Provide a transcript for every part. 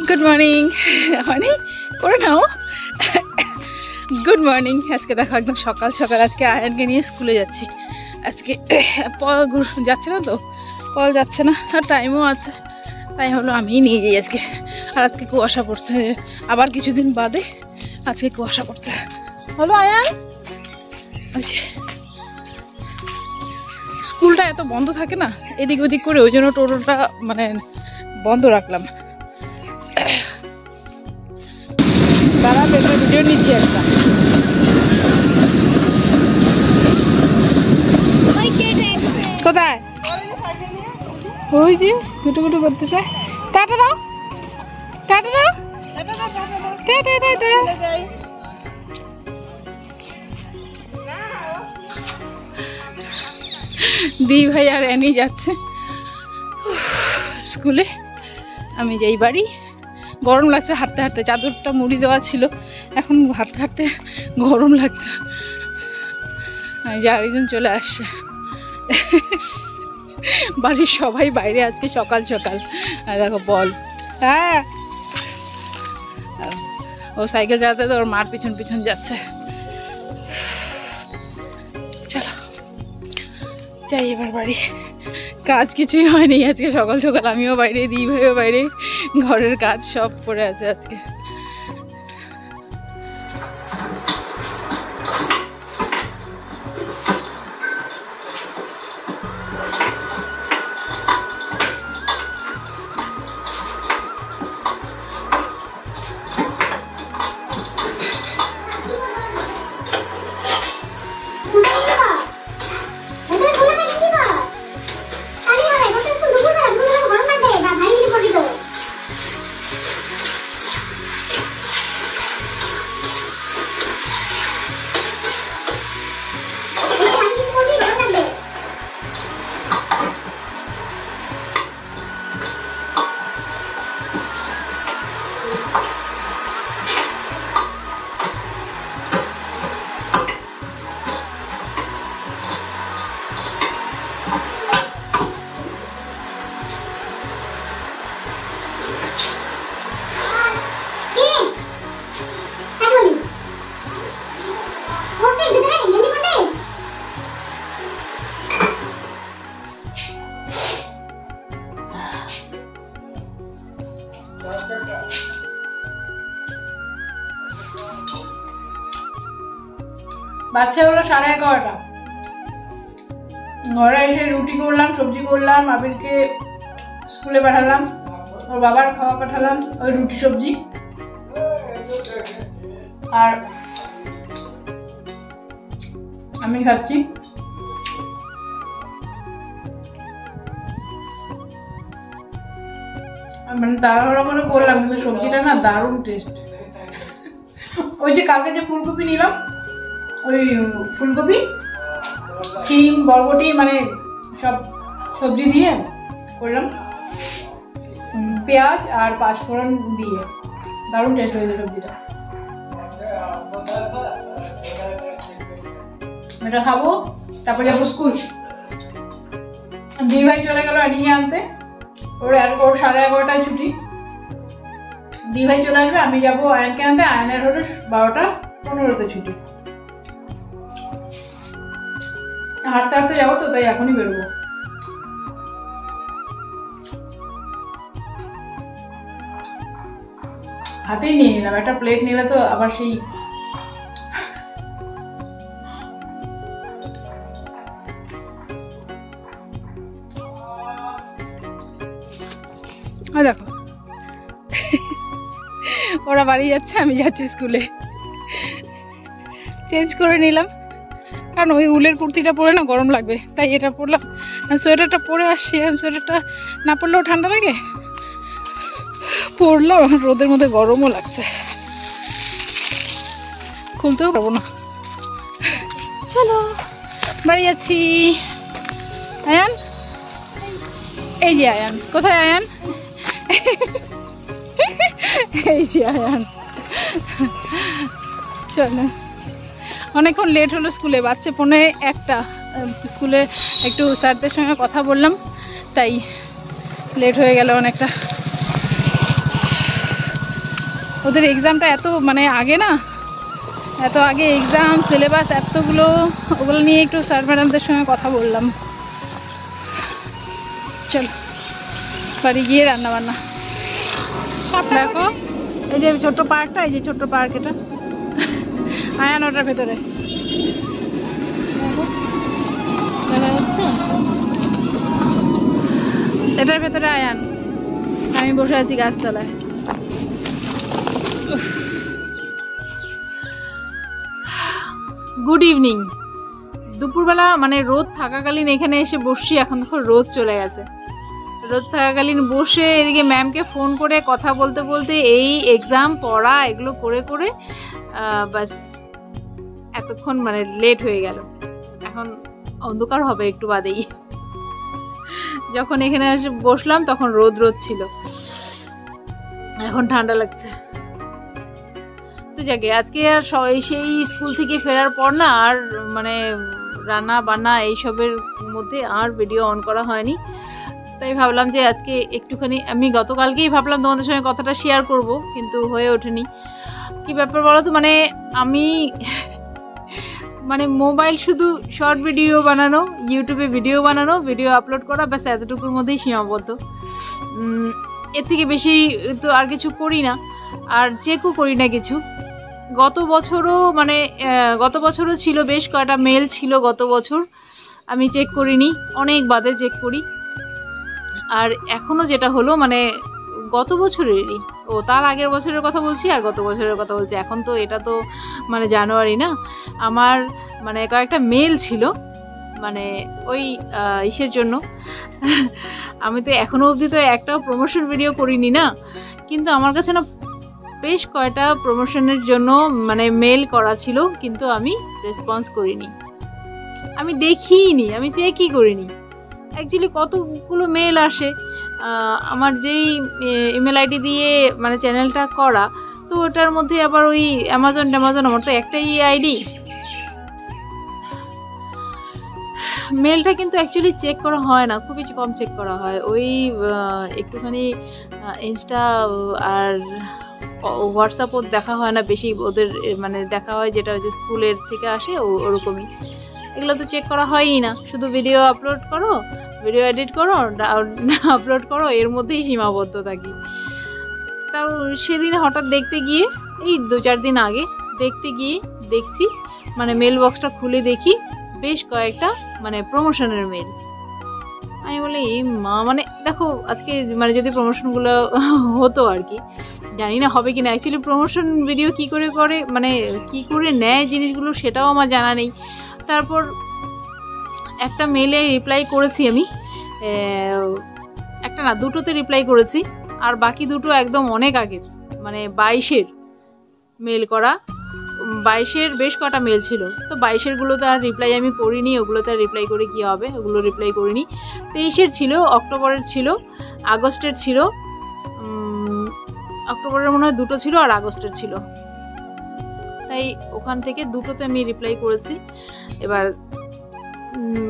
Good morning মানে করে নাও। Good morning. আজকে দেখো একদম সকাল সকাল আজকে আয়ানকে নিয়ে স্কুলে যাচ্ছি। আজকে পল যাচ্ছে না, তো পল যাচ্ছে না, আর টাইমও আছে, তাই হলো আমিই নিয়ে যাই আজকে। আর আজকে কুয়াশা পড়ছে, আবার কিছুদিন বাদে আজকে কুয়াশা পড়ছে। হলো আয়ান, স্কুলটা এত বন্ধ থাকে না এদিক ওদিক করে, ওই জন্য টোটোটা মানে বন্ধ রাখলাম। তারা পেটে ভিডিও নিচ্ছে একটা। কোথায়? ওই যে গুটু গুটু করতেছে। টাটা দাও, টাটা দাও, টাটা টাটা। দি ভাই আর এনি যাচ্ছে স্কুলে, আমি যাই বাড়ি। গরম লাগছে হাঁটতে হাঁটতে, চাদরটা মুড়ি দেওয়া ছিল, এখন হাঁটতে হাঁটতে গরম লাগছে। যে আরেকজন চলে আসছে, বাড়ির সবাই বাইরে আজকে সকাল সকাল। দেখো বল, হ্যাঁ ও সাইকেল চালাতে তো ওর মার পিছন পিছন যাচ্ছে। চলো যাই এবার বাড়ি। কাজ কিছুই হয়নি আজকে সকাল সকাল, আমিও বাইরে, দি ভাইও বাইরে, ঘরের কাজ সব পড়ে আছে আজকে। বাচ্চা হলো 11:30। ঘরে এসে রুটি করলাম, সবজি করলাম, আবিরকে স্কুলে পাঠালাম, ওর বাবার খাওয়া পাঠালাম, ওই রুটি সবজি। আর আমি খাচ্ছি। মানে তাড়াহুড়ো করে করলাম, কিন্তু সবজিটা না দারুণ টেস্ট। ওই যে কালকে যে ফুলকপি নিলাম, ওই ফুলকপি, শিম, বরবটি, মানে সব সবজি দিয়ে করলাম, পেঁয়াজ আর পাঁচফোড়ন দিয়ে, দারুণ টেস্ট হয়েছে সবজিটা। এটা খাবো, তারপর যাবো স্কুল। দুই ভাই চলে গেল নিয়ে আনতে, ওর 11:30 ছুটি। দুই ভাই চলে আসবে, আমি যাবো আয়নকে আনতে, আয়নের হলো 12:15 ছুটি। হাঁটতে হাঁটতে যাবো তো, তাই এখনই বেরোবো। হাতেই নিয়ে নিলাম, একটা প্লেট নিলে তো আবার সেই দেখো ওরা বাড়ি যাচ্ছে, আমি যাচ্ছি স্কুলে। চেঞ্জ করে নিলাম, কারণ ওই উলের কুর্তিটা পরে না গরম লাগবে, তাই এটা পরলাম। সোয়েটারটা পরে আসছি, সোয়েটারটা না পরলেও ঠান্ডা লাগে, পরলাম। রোদের মধ্যে গরমও লাগছে, খুলতেও পারবো না। চলো বাড়ি যাচ্ছি। আয়ান, এই যে আয়ান। কোথায় আয়ান? এই যে আয়ান। চলো, অনেকক্ষণ লেট হলো স্কুলে, বাচ্চা 1:45। স্কুলে একটু স্যারদের সঙ্গে কথা বললাম, তাই লেট হয়ে গেল অনেকটা। ওদের এক্সামটা এত মানে আগে না, এত আগে এক্সাম সিলেবাস এতগুলো, ওগুলো নিয়ে একটু স্যার ম্যাডামদের সঙ্গে কথা বললাম। চলো বাড়ি গিয়ে রান্নাবান্না। দেখো এই যে ছোট্ট পার্কটা, এই যে ছোট্ট পার্ক, এটা আয়ান ওটার ভেতরে দেখা যাচ্ছে, এটার ভেতরে আয়ান, আমি বসে আছি গাছতলায়। Good evening. দুপুরবেলা মানে রোদ থাকাকালীন এখানে এসে বসছি, এখন দেখো রোদ চলে গেছে। রোদ থাকাকালীন বসে এদিকে ম্যামকে ফোন করে কথা বলতে বলতে এই এক্সাম পড়া এগুলো করে করে বাস এতক্ষণ মানে লেট হয়ে গেল। এখন অন্ধকার হবে একটু বাদেই। যখন এখানে এসে বসলাম তখন রোদ ছিল, এখন ঠান্ডা লাগছে। তো যাকে আজকে আর সেই স্কুল থেকে ফেরার পর না আর মানে রান্না বান্না এইসবের মধ্যে আর ভিডিও অন করা হয়নি। তাই ভাবলাম যে আজকে একটুখানি, আমি গতকালকেই ভাবলাম তোমাদের সঙ্গে কথাটা শেয়ার করব, কিন্তু হয়ে ওঠেনি। কি ব্যাপার বলো তো, মানে আমি মানে মোবাইল শুধু শর্ট ভিডিও বানানো, ইউটিউবে ভিডিও বানানো, ভিডিও আপলোড করা, ব্যাস এতটুকুর মধ্যেই সীমাবদ্ধ। এর থেকে বেশি তো আর কিছু করি না, আর চেকও করি না কিছু। গত বছরও ছিল, বেশ কয়টা মেল ছিল গত বছর, আমি চেক করিনি, অনেক বাদে চেক করি। আর এখনও যেটা হলো মানে গত বছরেরই, তার আগের বছরের কথা বলছি আর গত বছরের কথা বলছি। এখন তো এটা তো মানে জানুয়ারি না, আমার মানে কয়েকটা মেল ছিল মানে ওই ইসের জন্য। আমি তো এখনও অবধি তো একটাও প্রমোশন ভিডিও করিনি না, কিন্তু আমার কাছে না বেশ কয়টা প্রমোশনের জন্য মানে মেল করা ছিল, কিন্তু আমি রেসপন্স করিনি, আমি দেখিনি, আমি চেকই করিনি। অ্যাকচুয়ালি কতগুলো মেল আসে, আমার যেই ইমেল আইডি দিয়ে মানে চ্যানেলটা করা, তো ওটার মধ্যে আবার ওই অ্যামাজন আমার তো একটাই আইডি। মেলটা কিন্তু অ্যাকচুয়ালি চেক করা হয় না, খুবই কম চেক করা হয়। ওই একটুখানি ইনস্টা আর হোয়াটসঅ্যাপও দেখা হয় না বেশি, ওদের মানে দেখা হয় যেটা যে স্কুলের থেকে আসে ওরকমই। এগুলো তো চেক করা হয়ই না, শুধু ভিডিও আপলোড করো, ভিডিও এডিট করো, আপলোড করো, এর মধ্যেই সীমাবদ্ধ থাকি। তাও সেদিন হঠাৎ দেখতে গিয়ে, এই 2-4 দিন আগে দেখতে গিয়ে দেখছি মানে মেল বক্সটা খুলে দেখি বেশ কয়েকটা মানে প্রমোশনের মেল। আমি বলি মা, মানে দেখো আজকে মানে যদি প্রমোশনগুলো হতো আর কি, জানি না হবে কিনা। অ্যাকচুয়ালি প্রমোশন ভিডিও কী করে মানে কী করে নেয় জিনিসগুলো সেটাও আমার জানা নেই। তারপর একটা মেলে রিপ্লাই করেছি আমি, একটা না দুটোতে রিপ্লাই করেছি, আর বাকি দুটো একদম অনেক আগের, মানে 22-এর মেল করা। 22-এর বেশ কটা মেল ছিল, তো 22-এরগুলোতে আর রিপ্লাই আমি করিনি, ওগুলোতে আর রিপ্লাই করে কী হবে, ওগুলো রিপ্লাই করিনি। 23-এর ছিল, অক্টোবরের ছিল, আগস্টের ছিল, অক্টোবরের মনে হয় দুটো ছিল আর আগস্টের ছিল, তাই ওখান থেকে দুটোতে আমি রিপ্লাই করেছি। এবার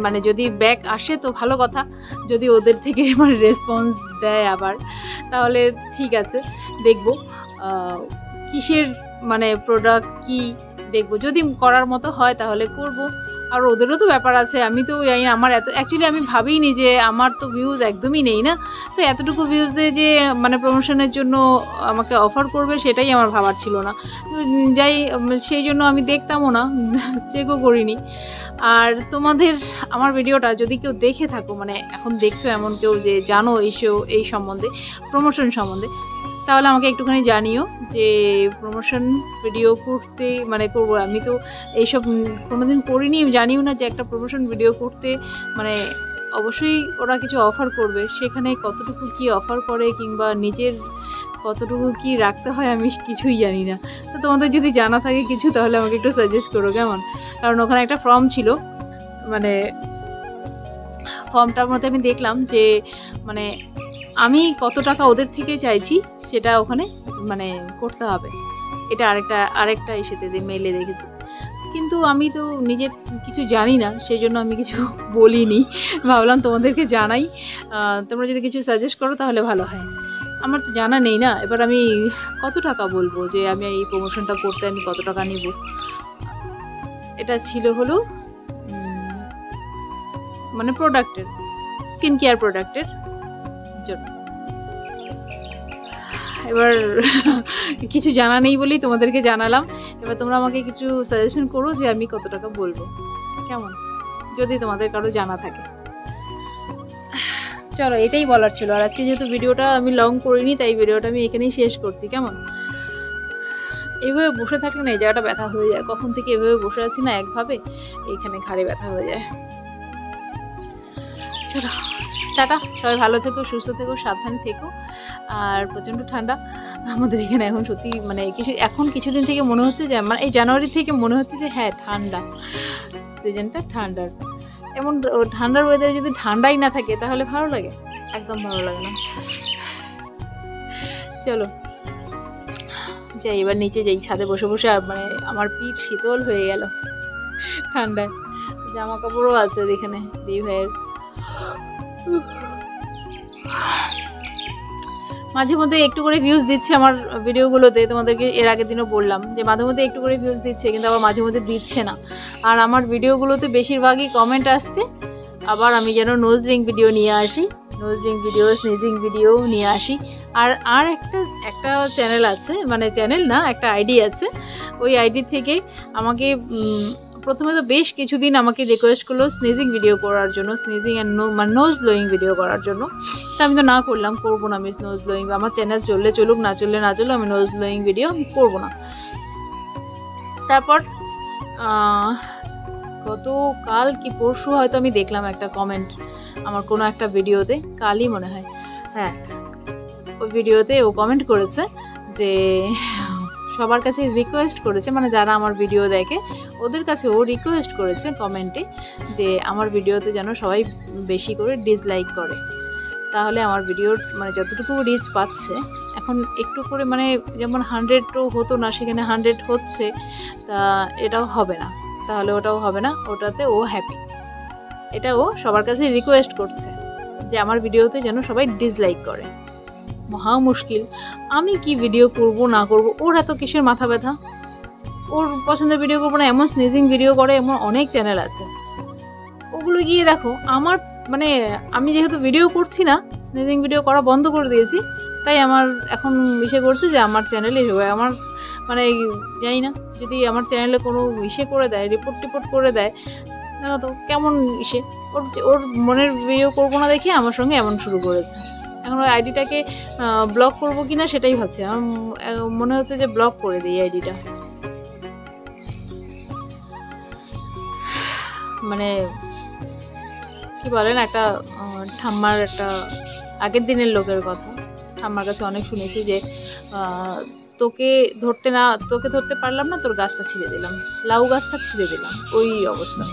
মানে যদি ব্যাক আসে তো ভালো কথা, যদি ওদের থেকে মানে রেসপন্স দেয় আবার তাহলে ঠিক আছে, দেখবো কিসের মানে প্রোডাক্ট কি দেখবো, যদি করার মতো হয় তাহলে করব। আর ওদেরও তো ব্যাপার আছে, আমি তো আমার এত অ্যাকচুয়ালি আমি ভাবিনি যে আমার তো ভিউজ একদমই নেই না, তো এতটুকু ভিউজে যে মানে প্রমোশনের জন্য আমাকে অফার করবে সেটাই আমার ভাবার ছিল না। যাই সেই জন্য আমি দেখতামও না, চেকও করিনি। আর তোমাদের আমার ভিডিওটা যদি কেউ দেখে থাকো, মানে এখন দেখছো এমন কেউ যে জানো এই সম্বন্ধে, প্রমোশন সম্বন্ধে, তাহলে আমাকে একটুখানি জানিও যে প্রমোশন ভিডিও করতে মানে করবো। আমি তো এইসব কোনোদিন করিনি, জানিও না যে একটা প্রমোশন ভিডিও করতে মানে অবশ্যই ওরা কিছু অফার করবে, সেখানে কতটুকু কি অফার করে কিংবা নিজের কতটুকু কি রাখতে হয় আমি কিছুই জানি না। তো তোমাদের যদি জানা থাকে কিছু তাহলে আমাকে একটু সাজেস্ট করো কেমন, কারণ ওখানে একটা ফর্ম ছিল, মানে ফর্মটার মধ্যে আমি দেখলাম যে মানে আমি কত টাকা ওদের থেকে চাইছি সেটা ওখানে মানে করতে হবে, এটা আরেকটা এসেতে মেলে দেখেছি। কিন্তু আমি তো নিজের কিছু জানি না, সেই জন্য আমি কিছু বলিনি, ভাবলাম তোমাদেরকে জানাই, তোমরা যদি কিছু সাজেস্ট করো তাহলে ভালো হয়। আমার তো জানা নেই না। এবার আমি কত টাকা বলবো যে আমি এই প্রমোশনটা করতে আমি কত টাকা নিব। এটা ছিল হলো মানে প্রোডাক্টের, স্কিন কেয়ার প্রোডাক্টের জন্য। এবার কিছু জানা নেই বলেই তোমাদেরকে জানালাম। এবার তোমরা আমাকে কিছু সাজেশন করো যে আমি কত টাকা বলবো, কেমন, যদি তোমাদের কারো জানা থাকে। চলো, এটাই বলার ছিল। আর আজকে যেহেতু ভিডিওটা আমি লং করিনি, তাই ভিডিওটা আমি এখানেই শেষ করছি। কেমন, এইভাবে বসে থাকলে না এই জায়গাটা ব্যথা হয়ে যায়। কখন থেকে এভাবে বসে আছি না একভাবে, এইখানে ঘাড়ে ব্যথা হয়ে যায়। চলো টাটা, সবাই ভালো থেকো, সুস্থ থেকো, সাবধানে থেকো। আর প্রচণ্ড ঠান্ডা আমাদের এখানে এখন, সত্যি মানে কিছুদিন থেকে মনে হচ্ছে যে মানে এই জানুয়ারি থেকে মনে হচ্ছে যে হ্যাঁ ঠান্ডা, সিজনটা ঠান্ডার। এমন ঠান্ডার ওয়েদারে যদি ঠান্ডাই না থাকে তাহলে ভালো লাগে? একদম ভালো লাগে না। চলো যাই, এবার নিচে যাই, ছাদে বসে বসে। আর মানে আমার পিঠ শীতল হয়ে গেল ঠান্ডায়। জামা কাপড়ও আছে এখানে দিই ভাইয়ের। মাঝে মধ্যে একটু করে ভিউজ দিচ্ছে আমার ভিডিওগুলোতে, তোমাদেরকে এর আগের দিনও বললাম যে মাঝে মধ্যে একটু করে ভিউজ দিচ্ছে, কিন্তু আবার মাঝে মধ্যে দিচ্ছে না। আর আমার ভিডিওগুলোতে বেশিরভাগই কমেন্ট আসছে আবার আমি যেন নোজ রিং ভিডিও নিয়ে আসি, nose ring video, sneezing video নিয়ে আসি। আর একটা চ্যানেল আছে, মানে চ্যানেল না, একটা আইডি আছে। ওই আইডি থেকে আমাকে প্রথমে তো বেশ কিছুদিন আমাকে রিকোয়েস্ট করলো স্নিজিং ভিডিও করার জন্য, স্নিজিং অ্যান্ড মানে নোজ ব্লোয়িং ভিডিও করার জন্য। তো আমি তো না করলাম, করবো না আমি নোজ ব্লোয়িং। আমার চ্যানেল চললে চলুক, না চললে না চলুক, আমি নোজ ব্লোয়িং ভিডিও আমি করবো না। তারপর গতকাল কি পরশু হয়তো আমি দেখলাম একটা কমেন্ট আমার কোনো একটা ভিডিওতে, কালই মনে হয়, হ্যাঁ ওই ভিডিওতে ও কমেন্ট করেছে যে সবার কাছে রিকোয়েস্ট করেছে, মানে যারা আমার ভিডিও দেখে ওদের কাছে ও রিকোয়েস্ট করেছে কমেন্টে যে আমার ভিডিওতে যেন সবাই বেশি করে ডিসলাইক করে, তাহলে আমার ভিডিওর মানে যতটুকু রিচ পাচ্ছে এখন একটু করে, মানে যেমন 100 হতো না সেখানে 100 হচ্ছে, তা এটাও হবে না, তাহলে ওটাও হবে না, ওটাতে ও হ্যাপি। এটা ও সবার কাছে রিকোয়েস্ট করছে যে আমার ভিডিওতে যেন সবাই ডিসলাইক করে। মহা মুশকিল, আমি কি ভিডিও করব না করব, ওর এত কিসের মাথা ব্যথা? ওর পছন্দের ভিডিও করবো না, এমন স্নিজিং ভিডিও করে এমন অনেক চ্যানেল আছে, ওগুলো গিয়ে দেখো। আমার মানে আমি যেহেতু ভিডিও করছি না, স্নিজিং ভিডিও করা বন্ধ করে দিয়েছি, তাই আমার এখন ইসে করছে যে আমার চ্যানেলে আমার মানে জানি না, যদি আমার চ্যানেলে কোনো ইসে করে দেয়, রিপোর্ট করে দেয়, দেখো তো কেমন ইসে। ওর মনের ভিডিও করবো না দেখে আমার সঙ্গে এমন শুরু করেছে। এখন ওই আইডিটাকে ব্লক করবো কিনা সেটাই ভাবছি। আমার মনে হচ্ছে যে ব্লক করে দিই আইডিটা। মানে কি বলেন, একটা ঠাম্মার একটা আগের দিনের লোকের কথা, ঠাম্মার কাছে অনেক শুনেছি যে তোকে ধরতে পারলাম না, তোর গাছটা ছিঁড়ে দিলাম, লাউ গাছটা ছিঁড়ে দিলাম, ওই অবস্থা।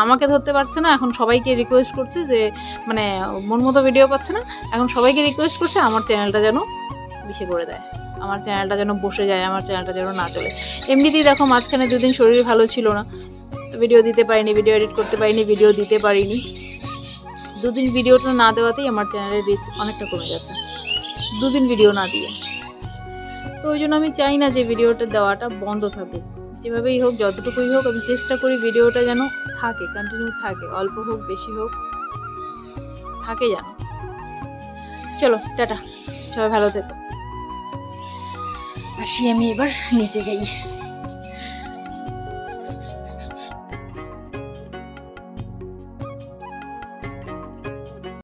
আমাকে ধরতে পারছে না, এখন সবাইকে রিকোয়েস্ট করছে যে মানে মন মতো ভিডিও পাচ্ছে না, এখন সবাইকে রিকোয়েস্ট করছে আমার চ্যানেলটা যেন বিশে করে দেয়, আমার চ্যানেলটা যেন বসে যায়, আমার চ্যানেলটা যেন না চলে। এমনিতেই দেখো মাঝখানে 2 দিন শরীর ভালো ছিল না, ভিডিও দিতে পারিনি, ভিডিও এডিট করতে পারিনি, ভিডিও দিতে পারিনি। 2 দিন ভিডিওটা না দেওয়াতেই আমার চ্যানেলের রিচ অনেকটা কমে গেছে, 2 দিন ভিডিও না দিয়ে। তো ওই জন্য আমি চাই না যে ভিডিওটা দেওয়াটা বন্ধ থাকুক, যেভাবেই হোক, যতটুকুই হোক আমি চেষ্টা করি ভিডিওটা যেন থাকে, কন্টিনিউ থাকে, অল্প হোক বেশি হোক থাকে যেন। চলো টাটা, সবাই ভালো থেকো। আসি আমি এবার নিচে যাই।